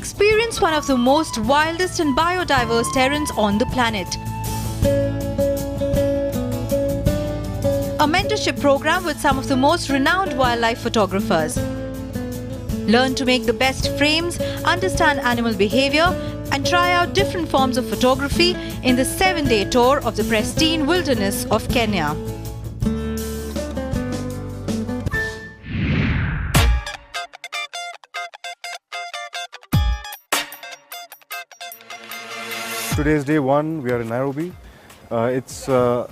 experience one of the most wildest and biodiverse terrains on the planet. A mentorship program with some of the most renowned wildlife photographers. Learn to make the best frames, understand animal behavior, and try out different forms of photography in the 7-day tour of the pristine wilderness of Kenya. Today is day one. We are in Nairobi. It's the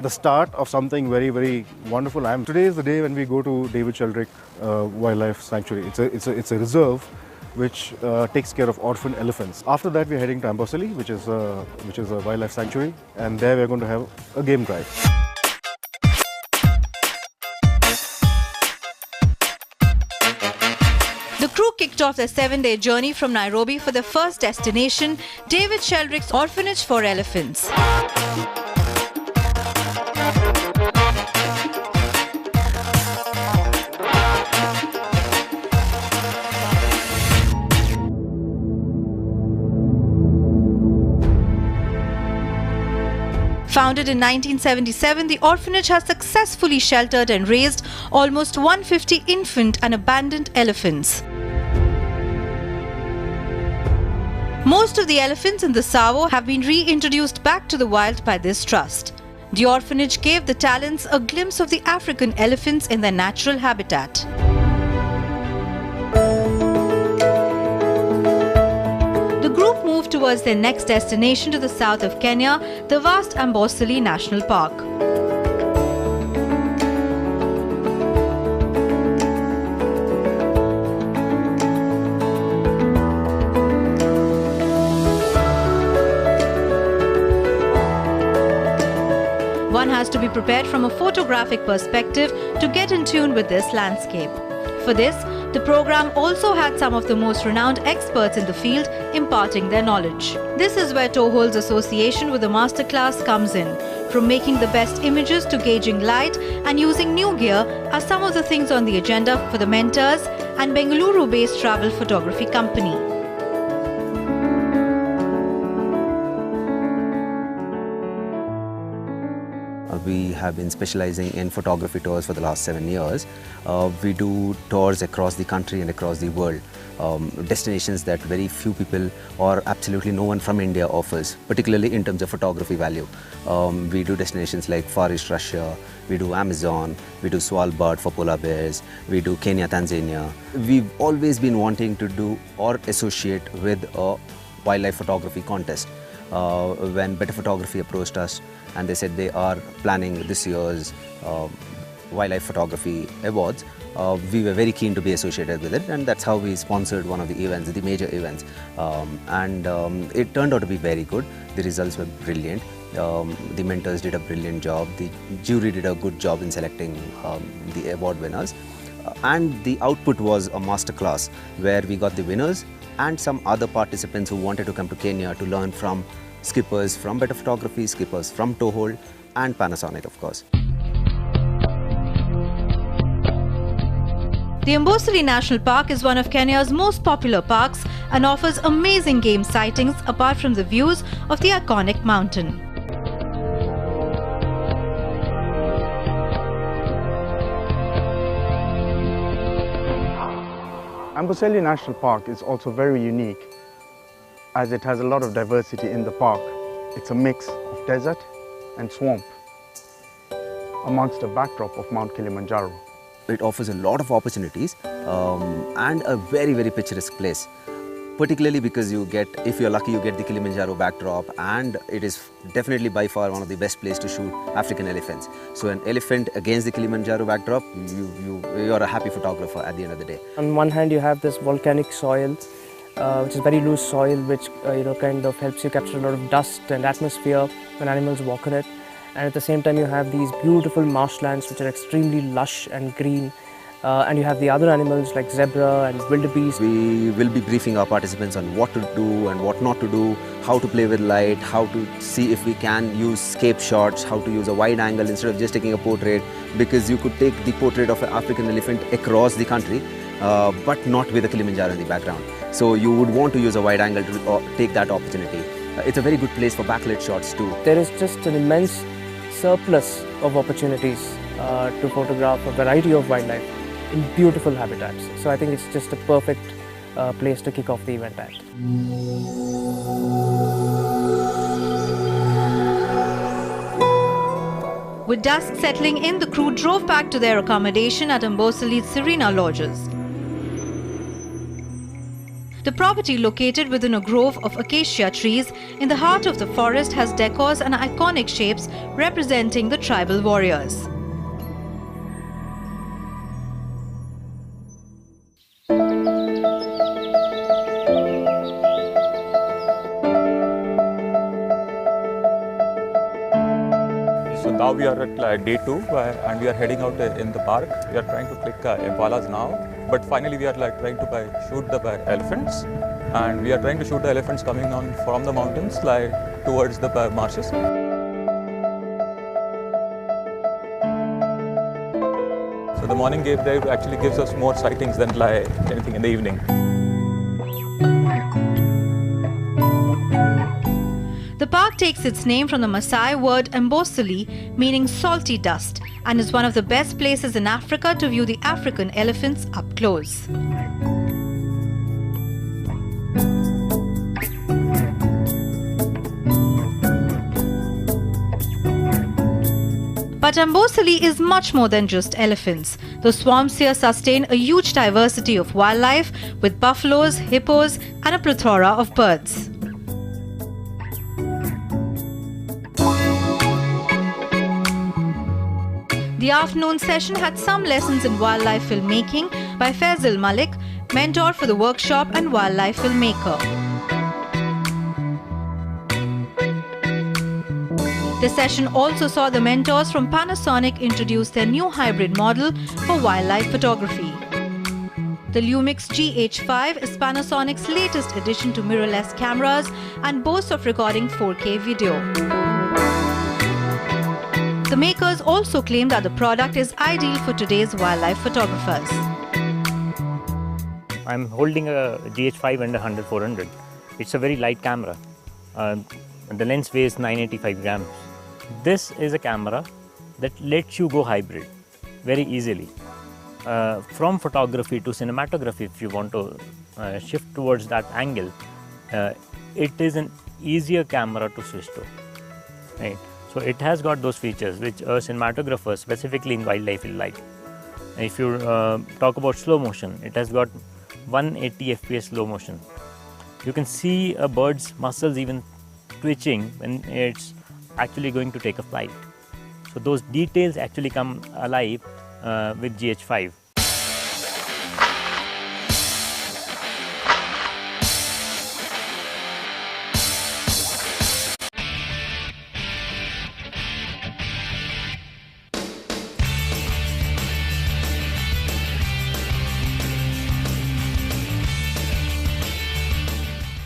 start of something very, very wonderful. Today is the day when we go to David Sheldrick Wildlife Sanctuary. It's a reserve which takes care of orphan elephants. After that, we're heading to Amboseli, which is a wildlife sanctuary, and there we're going to have a game drive. The crew kicked off their 7-day journey from Nairobi for their first destination, David Sheldrick's Orphanage for Elephants. Founded in 1977, the orphanage has successfully sheltered and raised almost 150 infant and abandoned elephants. Most of the elephants in the Tsavo have been reintroduced back to the wild by this trust. The orphanage gave the talents a glimpse of the African elephants in their natural habitat. The group moved towards their next destination to the south of Kenya, the vast Amboseli National Park. One has to be prepared from a photographic perspective to get in tune with this landscape. For this, the program also had some of the most renowned experts in the field imparting their knowledge. This is where Tohol's association with the Masterclass comes in. From making the best images to gauging light and using new gear are some of the things on the agenda for the mentors and Bengaluru-based travel photography company. We have been specializing in photography tours for the last 7 years. We do tours across the country and across the world, destinations that very few people or absolutely no one from India offers, particularly in terms of photography value. We do destinations like Far East Russia, we do Amazon, we do Svalbard for polar bears, we do Kenya, Tanzania. We've always been wanting to do or associate with a wildlife photography contest. When Better Photography approached us and they said they are planning this year's Wildlife Photography Awards, we were very keen to be associated with it, and that's how we sponsored one of the events, the major events. It turned out to be very good. The results were brilliant. The mentors did a brilliant job. The jury did a good job in selecting the award winners. And the output was a masterclass where we got the winners and some other participants who wanted to come to Kenya to learn from skippers from Better Photography, skippers from Tohol and Panasonic, of course. The Amboseli National Park is one of Kenya's most popular parks and offers amazing game sightings apart from the views of the iconic mountain. Amboseli National Park is also very unique as it has a lot of diversity in the park. It's a mix of desert and swamp amongst a backdrop of Mount Kilimanjaro. It offers a lot of opportunities and a very, very picturesque place. Particularly because you get, if you're lucky, you get the Kilimanjaro backdrop, and it is definitely by far one of the best places to shoot African elephants. So an elephant against the Kilimanjaro backdrop, you're a happy photographer at the end of the day. On one hand, you have this volcanic soil, which is very loose soil, which kind of helps you capture a lot of dust and atmosphere when animals walk on it. And at the same time, you have these beautiful marshlands, which are extremely lush and green. And you have the other animals like zebra and wildebeest. We will be briefing our participants on what to do and what not to do, how to play with light, how to see if we can use scape shots, how to use a wide angle instead of just taking a portrait, because you could take the portrait of an African elephant across the country, but not with a Kilimanjaro in the background. So you would want to use a wide angle to take that opportunity. It's a very good place for backlit shots too. There is just an immense surplus of opportunities to photograph a variety of wildlife in beautiful habitats. So I think it's just a perfect place to kick off the event at. With dusk settling in, the crew drove back to their accommodation at Amboseli's Serena Lodges. The property, located within a grove of acacia trees in the heart of the forest, has decors and iconic shapes representing the tribal warriors. So now we are at day 2 and we are heading out in the park. We are trying to click impalas now, but finally we are trying to shoot the elephants, and we are trying to shoot the elephants coming on from the mountains towards the marshes. So the morning game drive actually gives us more sightings than anything in the evening. The park takes its name from the Masai word Amboseli, meaning salty dust, and is one of the best places in Africa to view the African elephants up close. But Amboseli is much more than just elephants. The swamps here sustain a huge diversity of wildlife with buffaloes, hippos, and a plethora of birds. The afternoon session had some lessons in wildlife filmmaking by Faisal Malik, mentor for the workshop and wildlife filmmaker. The session also saw the mentors from Panasonic introduce their new hybrid model for wildlife photography. The Lumix GH5 is Panasonic's latest addition to mirrorless cameras and boasts of recording 4K video. The makers also claim that the product is ideal for today's wildlife photographers. I'm holding a GH5 and a 100-400. It's a very light camera. The lens weighs 985 grams. This is a camera that lets you go hybrid very easily. From photography to cinematography, if you want to shift towards that angle, it is an easier camera to switch to. Right? So it has got those features which a cinematographer, specifically in wildlife, will like. If you talk about slow motion, it has got 180 FPS slow motion. You can see a bird's muscles even twitching when it's actually going to take a flight. So those details actually come alive with GH5.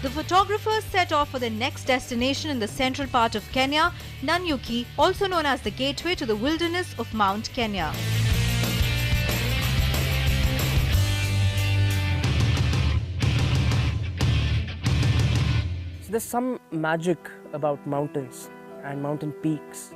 The photographers set off for their next destination in the central part of Kenya, Nanyuki, also known as the gateway to the wilderness of Mount Kenya. So there's some magic about mountains and mountain peaks,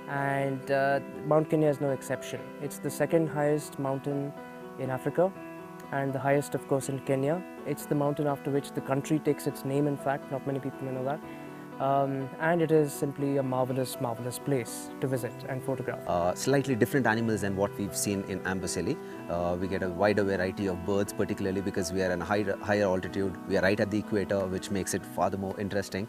and Mount Kenya is no exception. It's the second highest mountain in Africa, and the highest, of course, in Kenya. It's the mountain after which the country takes its name, in fact. Not many people may know that. And it is simply a marvelous, marvelous place to visit and photograph. Slightly different animals than what we've seen in Amboseli. We get a wider variety of birds, particularly because we are at a higher altitude. We are right at the equator, which makes it far more interesting.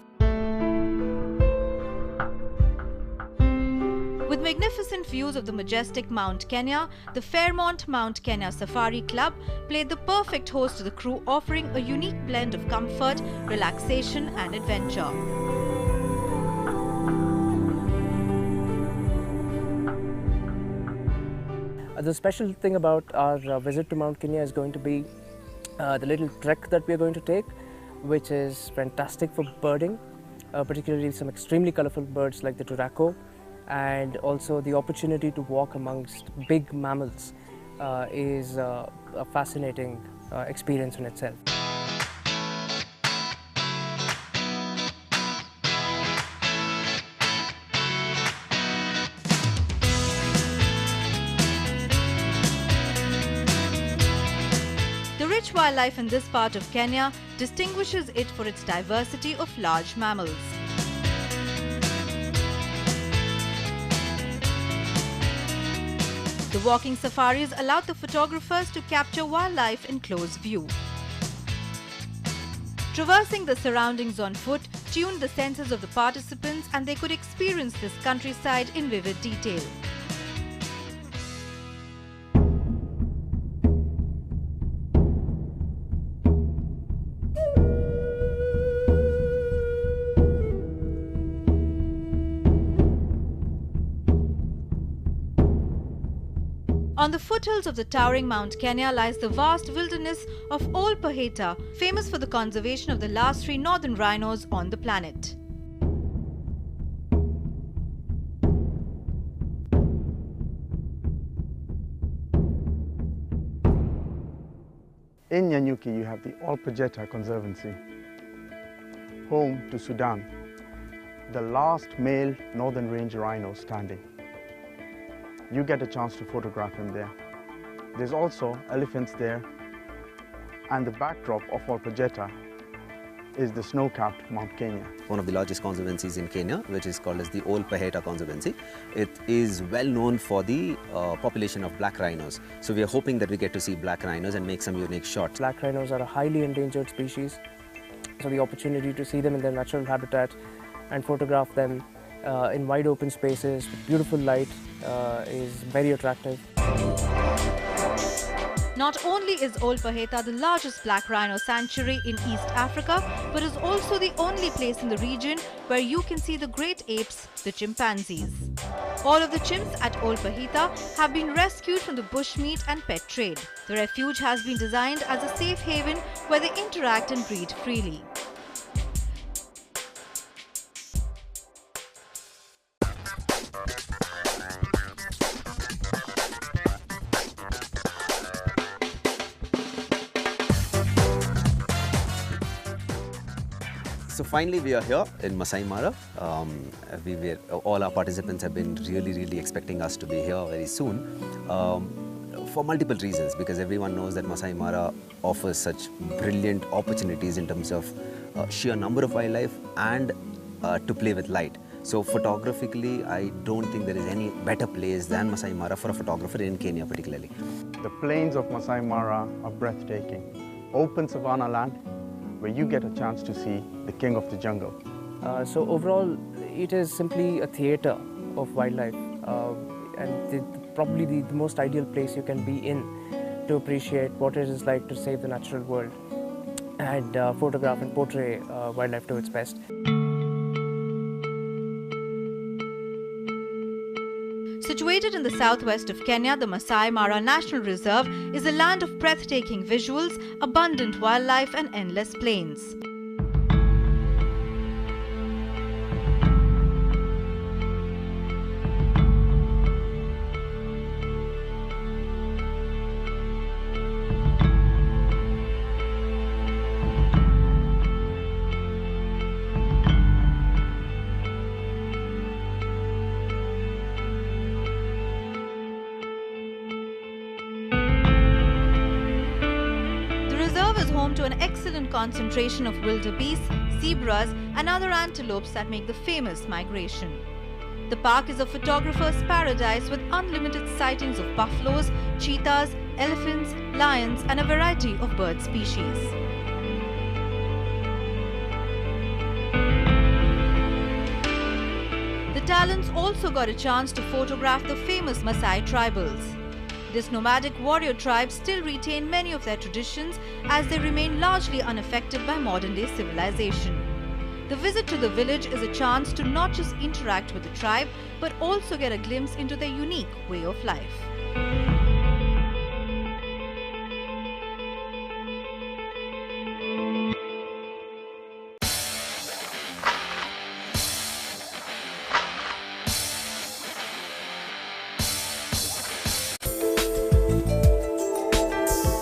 With magnificent views of the majestic Mount Kenya, the Fairmont Mount Kenya Safari Club played the perfect host to the crew, offering a unique blend of comfort, relaxation and adventure. The special thing about our visit to Mount Kenya is going to be the little trek that we are going to take, which is fantastic for birding, particularly some extremely colorful birds like the turaco, and also the opportunity to walk amongst big mammals is a fascinating experience in itself. rich wildlife in this part of Kenya distinguishes it for its diversity of large mammals. The walking safaris allowed the photographers to capture wildlife in close view. Traversing the surroundings on foot tuned the senses of the participants, and they could experience this countryside in vivid detail. On the foothills of the towering Mount Kenya lies the vast wilderness of Old Pajeta, famous for the conservation of the last 3 northern rhinos on the planet. In Nanyuki, you have the Old Pajeta Conservancy, home to Sudan, the last male northern range rhino standing. You get a chance to photograph him there. There's also elephants there, and the backdrop of Old Pajeta is the snow-capped Mount Kenya. One of the largest conservancies in Kenya, which is called as the Old Pajeta Conservancy. It is well known for the population of black rhinos. So we are hoping that we get to see black rhinos and make some unique shots. Black rhinos are a highly endangered species, so the opportunity to see them in their natural habitat and photograph them in wide open spaces with beautiful light is very attractive. Not only is Old Pajeta the largest black rhino sanctuary in East Africa, but is also the only place in the region where you can see the great apes, the chimpanzees. All of the chimps at Old Pajeta have been rescued from the bushmeat and pet trade. The refuge has been designed as a safe haven where they interact and breed freely. So finally we are here in Masai Mara. All our participants have been really expecting us to be here very soon for multiple reasons, because everyone knows that Masai Mara offers such brilliant opportunities in terms of sheer number of wildlife and to play with light. So photographically, I don't think there is any better place than Masai Mara for a photographer in Kenya particularly. The plains of Masai Mara are breathtaking. Open savanna land where you get a chance to see the king of the jungle. So overall, it is simply a theatre of wildlife, and probably the most ideal place you can be in to appreciate what it is like to save the natural world and photograph and portray wildlife to its best. Situated in the southwest of Kenya, the Masai Mara National Reserve is a land of breathtaking visuals, abundant wildlife and endless plains. Home to an excellent concentration of wildebeest, zebras and other antelopes that make the famous migration. The park is a photographer's paradise with unlimited sightings of buffaloes, cheetahs, elephants, lions and a variety of bird species. The talents also got a chance to photograph the famous Masai tribals. This nomadic warrior tribe still retain many of their traditions as they remain largely unaffected by modern-day civilization. The visit to the village is a chance to not just interact with the tribe, but also get a glimpse into their unique way of life.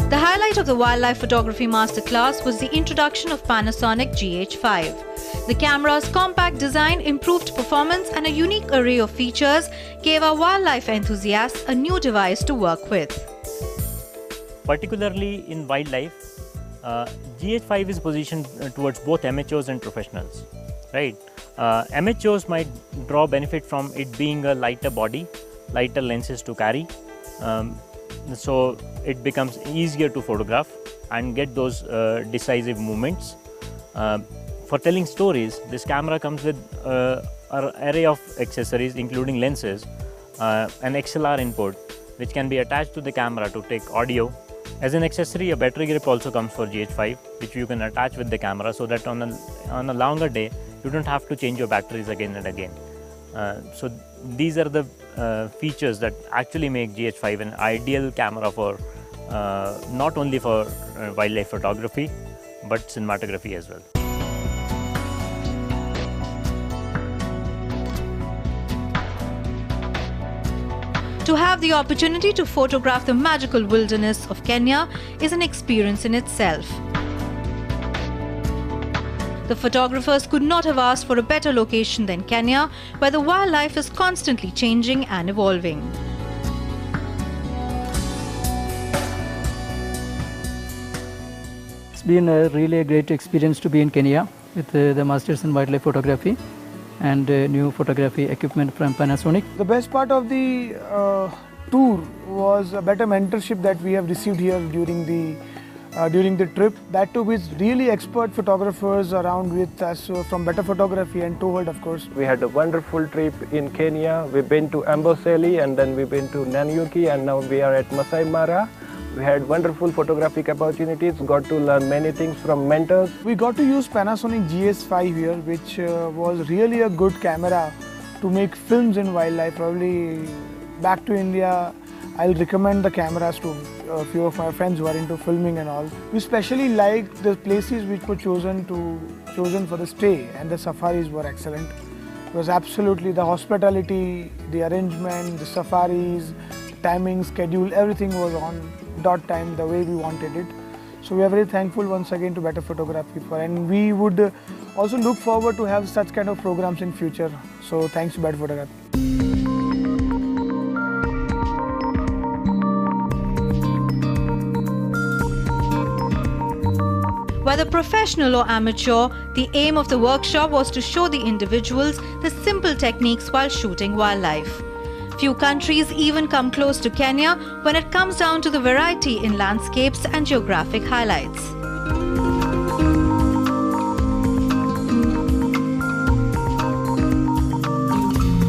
The highlight of the Wildlife Photography Masterclass was the introduction of Panasonic GH5. The camera's compact design, improved performance and a unique array of features gave our wildlife enthusiasts a new device to work with. Particularly in wildlife, GH5 is positioned towards both amateurs and professionals, right? Amateurs might draw benefit from it being a lighter body, lighter lenses to carry, so it becomes easier to photograph and get those decisive movements. For telling stories, this camera comes with an array of accessories including lenses, an XLR input which can be attached to the camera to take audio. As an accessory, a battery grip also comes for GH5, which you can attach with the camera so that on a longer day you don't have to change your batteries again and again. So these are the features that actually make GH5 an ideal camera for not only for wildlife photography but cinematography as well. To have the opportunity to photograph the magical wilderness of Kenya is an experience in itself. The photographers could not have asked for a better location than Kenya, where the wildlife is constantly changing and evolving. It's been really a great experience to be in Kenya with the Masters in Wildlife Photography and new photography equipment from Panasonic. The best part of the tour was a better mentorship that we have received here during the trip. That too with really expert photographers around with us from Better Photography and Tohold, of course. We had a wonderful trip in Kenya. We've been to Amboseli and then we've been to Nanyuki and now we are at Masai Mara. We had wonderful photographic opportunities, got to learn many things from mentors. We got to use Panasonic GS5 here, which was really a good camera to make films in wildlife. Probably back to India, I'll recommend the cameras to a few of my friends who are into filming and all. We especially liked the places which were chosen for the stay, and the safaris were excellent. It was absolutely the hospitality, the arrangement, the safaris, timing, schedule, everything was on dot time the way we wanted it. So we are very thankful once again to Better Photography and we would also look forward to have such kind of programs in future. So thanks to Better Photography. Whether professional or amateur, the aim of the workshop was to show the individuals the simple techniques while shooting wildlife. Few countries even come close to Kenya when it comes down to the variety in landscapes and geographic highlights.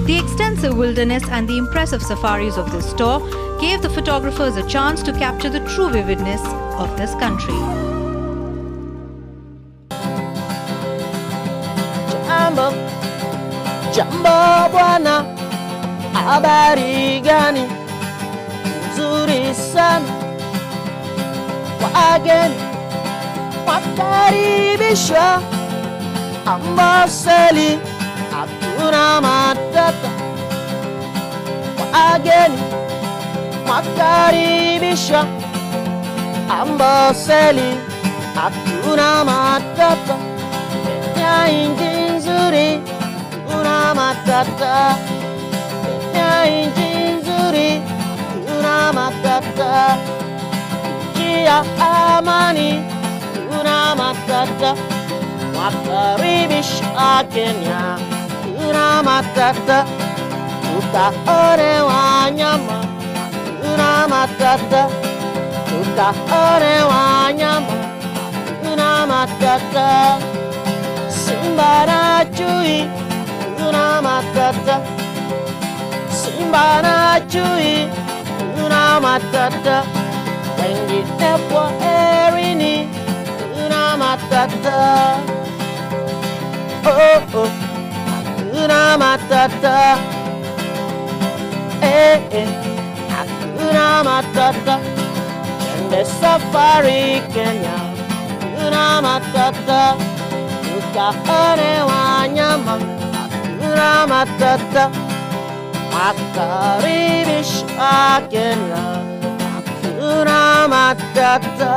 The extensive wilderness and the impressive safaris of this tour gave the photographers a chance to capture the true vividness of this country. Jambo bwana, habari gani? Nzuri sana. Wageni wakaribishwa Amboseli, hakuna matata. Wageni wakaribishwa Amboseli, hakuna matata. Kenya inji nzuri, hakuna matata. Kenya inji nzuri, hakuna matata. Nchi ya amani, hakuna matata. Wakaribisha Kenya, hakuna matata. Tukaone wanyama, hakuna matata. Tukaone wanyama, hakuna matata. Simba na chui, hakuna matata. Simba na chui, hakuna matata. Wengine porini, hakuna matata. Oh oh, hakuna matata. Hakuna matata. Twende safari Kenya, hakuna matata. Tukaone wanyama, hakuna matata. Wakaribisha Kenya, hakuna matata.